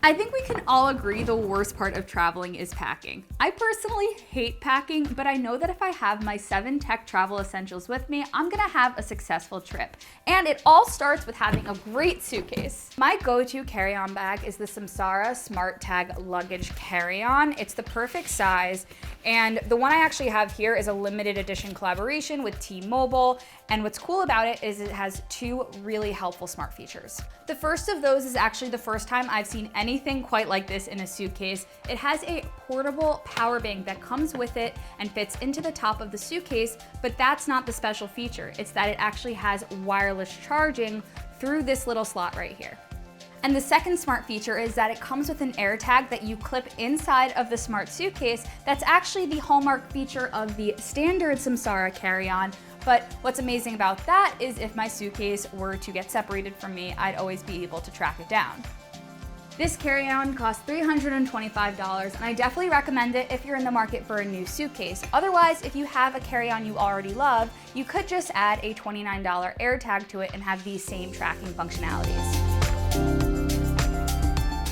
I think we can all agree the worst part of traveling is packing. I personally hate packing, but I know that if I have my 7 tech travel essentials with me, I'm gonna have a successful trip. And it all starts with having a great suitcase. My go-to carry-on bag is the Samsara Smart Tag Luggage Carry-On. It's the perfect size, and the one I actually have here is a limited edition collaboration with T-Mobile, and what's cool about it is it has 2 really helpful smart features. The first of those is actually the first time I've seen anything quite like this in a suitcase. It has a portable power bank that comes with it and fits into the top of the suitcase, but that's not the special feature. It's that it actually has wireless charging through this little slot right here. And the second smart feature is that it comes with an air tag that you clip inside of the smart suitcase. That's actually the hallmark feature of the standard Samsara carry-on. But what's amazing about that is if my suitcase were to get separated from me, I'd always be able to track it down. This carry-on costs $325, and I definitely recommend it if you're in the market for a new suitcase. Otherwise, if you have a carry-on you already love, you could just add a $29 air tag to it and have these same tracking functionalities.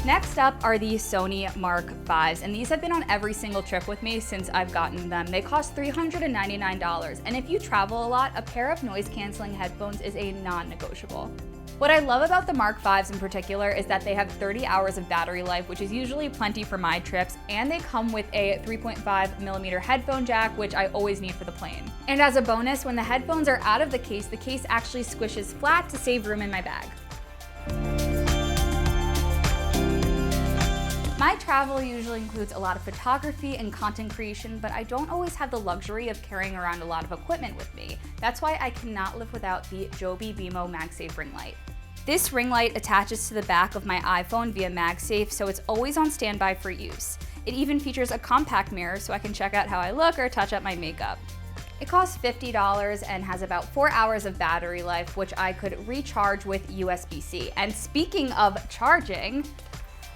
Next up are the Sony Mark 5s, and these have been on every single trip with me since I've gotten them. They cost $399, and if you travel a lot, a pair of noise-canceling headphones is a non-negotiable. What I love about the Mark 5s in particular is that they have 30 hours of battery life, which is usually plenty for my trips, and they come with a 3.5mm headphone jack, which I always need for the plane. And as a bonus, when the headphones are out of the case actually squishes flat to save room in my bag. My travel usually includes a lot of photography and content creation, but I don't always have the luxury of carrying around a lot of equipment with me. That's why I cannot live without the Joby Beamo MagSafe ring light. This ring light attaches to the back of my iPhone via MagSafe, so it's always on standby for use. It even features a compact mirror so I can check out how I look or touch up my makeup. It costs $50 and has about 4 hours of battery life, which I could recharge with USB-C. And speaking of charging,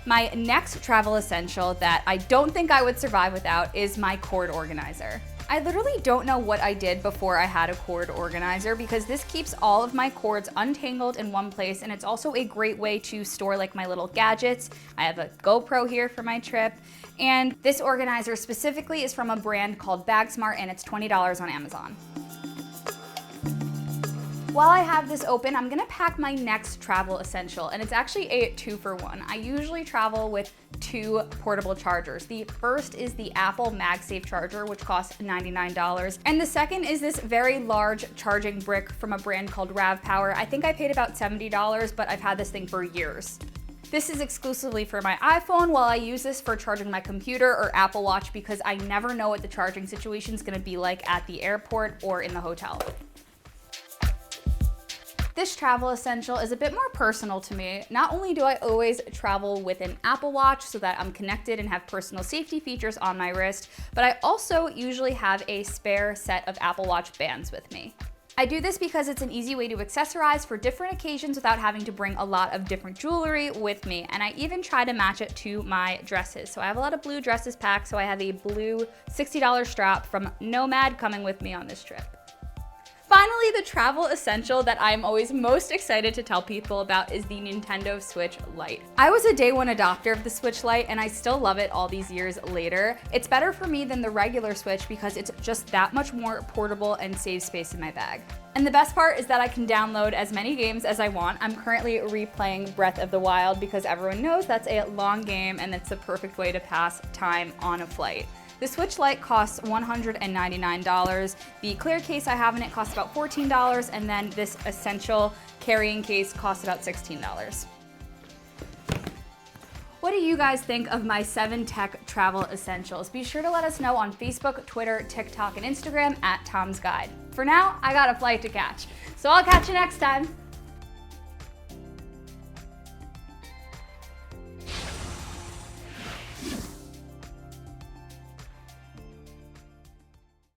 my next travel essential that I don't think I would survive without is my cord organizer. I literally don't know what I did before I had a cord organizer because this keeps all of my cords untangled in one place, and it's also a great way to store like my little gadgets. I have a GoPro here for my trip, and this organizer specifically is from a brand called BAGSMART, and it's $20 on Amazon. While I have this open, I'm gonna pack my next travel essential, and it's actually a 2-for-1. I usually travel with 2 portable chargers. The first is the Apple MagSafe charger, which costs $99, and the second is this very large charging brick from a brand called RAVPower. I think I paid about $70, but I've had this thing for years. This is exclusively for my iPhone, while I use this for charging my computer or Apple Watch because I never know what the charging situation is gonna be like at the airport or in the hotel. This travel essential is a bit more personal to me. Not only do I always travel with an Apple Watch so that I'm connected and have personal safety features on my wrist, but I also usually have a spare set of Apple Watch bands with me. I do this because it's an easy way to accessorize for different occasions without having to bring a lot of different jewelry with me, and I even try to match it to my dresses. So I have a lot of blue dresses packed, so I have a blue $60 strap from NOMAD coming with me on this trip. Finally, the travel essential that I'm always most excited to tell people about is the Nintendo Switch Lite. I was a day one adopter of the Switch Lite, and I still love it all these years later. It's better for me than the regular Switch because it's just that much more portable and saves space in my bag. And the best part is that I can download as many games as I want. I'm currently replaying Breath of the Wild because everyone knows that's a long game and it's the perfect way to pass time on a flight. The Switch Lite costs $199. The clear case I have in it costs about $14, and then this essential carrying case costs about $16. What do you guys think of my 7 tech travel essentials? Be sure to let us know on Facebook, Twitter, TikTok, and Instagram @TomsGuide. For now, I got a flight to catch, so I'll catch you next time.